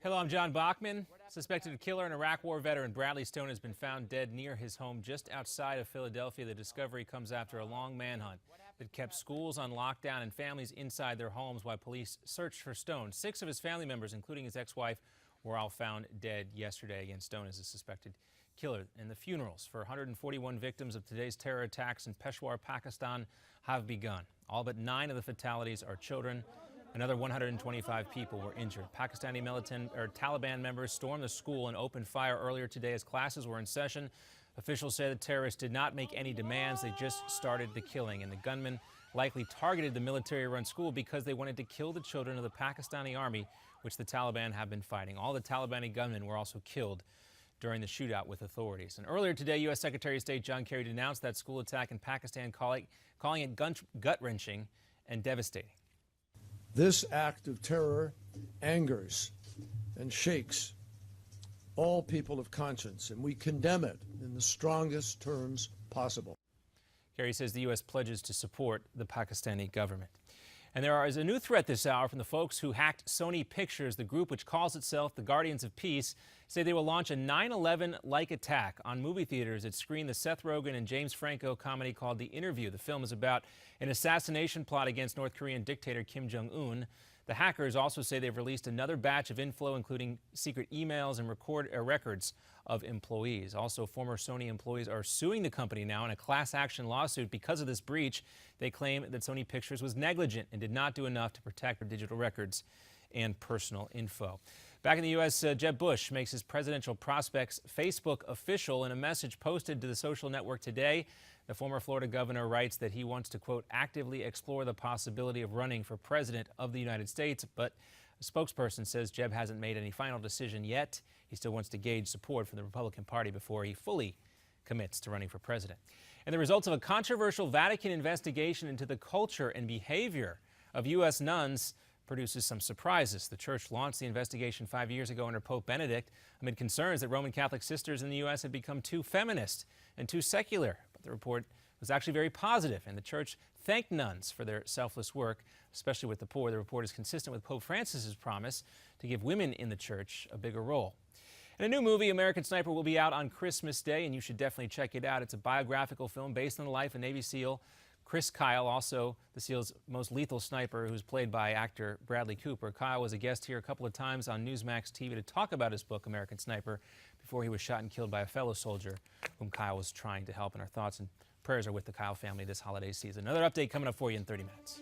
Hello, I'm John Bachman. Suspected killer and Iraq War veteran Bradley Stone has been found dead near his home just outside of Philadelphia. The discovery comes after a long manhunt that kept schools on lockdown and families inside their homes while police searched for Stone. 6 of his family members, including his ex-wife, were all found dead yesterday. Again, Stone is a suspected killer. And the funerals for 141 victims of today's terror attacks in Peshawar, Pakistan have begun. All but 9 of the fatalities are children. Another 125 people were injured. Pakistani Taliban members stormed the school and opened fire earlier today as classes were in session. Officials say the terrorists did not make any demands. They just started the killing. And the gunmen likely targeted the military-run school because they wanted to kill the children of the Pakistani army, which the Taliban have been fighting. All the Talibani gunmen were also killed during the shootout with authorities. And earlier today, U.S. Secretary of State John Kerry denounced that school attack in Pakistan, calling it gut-wrenching and devastating. This act of terror angers and shakes all people of conscience, and we condemn it in the strongest terms possible. Kerry says the U.S. pledges to support the Pakistani government. And there is a new threat this hour from the folks who hacked Sony Pictures. The group, which calls itself the Guardians of Peace, say they will launch a 9/11-like attack on movie theaters that screen the Seth Rogen and James Franco comedy called The Interview. The film is about an assassination plot against North Korean dictator Kim Jong-un. The hackers also say they've released another batch of info, including secret emails and records of employees. Also, former Sony employees are suing the company now in a class action lawsuit because of this breach. They claim that Sony Pictures was negligent and did not do enough to protect their digital records and personal info. Back in the U.S., Jeb Bush makes his presidential prospects Facebook official. In a message posted to the social network today, the former Florida governor writes that he wants to, quote, actively explore the possibility of running for president of the United States. But a spokesperson says Jeb hasn't made any final decision yet. He still wants to gauge support from the Republican Party before he fully commits to running for president. And the results of a controversial Vatican investigation into the culture and behavior of U.S. nuns produces some surprises. The church launched the investigation 5 years ago under Pope Benedict amid concerns that Roman Catholic sisters in the U.S. had become too feminist and too secular. But the report was actually very positive, and the church thanked nuns for their selfless work, especially with the poor. The report is consistent with Pope Francis's promise to give women in the church a bigger role. And a new movie, American Sniper, will be out on Christmas Day, and you should definitely check it out. It's a biographical film based on the life of Navy SEAL Chris Kyle, also the SEAL's most lethal sniper, who's played by actor Bradley Cooper. Kyle was a guest here a couple of times on Newsmax TV to talk about his book, American Sniper, before he was shot and killed by a fellow soldier whom Kyle was trying to help. And our thoughts and prayers are with the Kyle family this holiday season. Another update coming up for you in 30 minutes.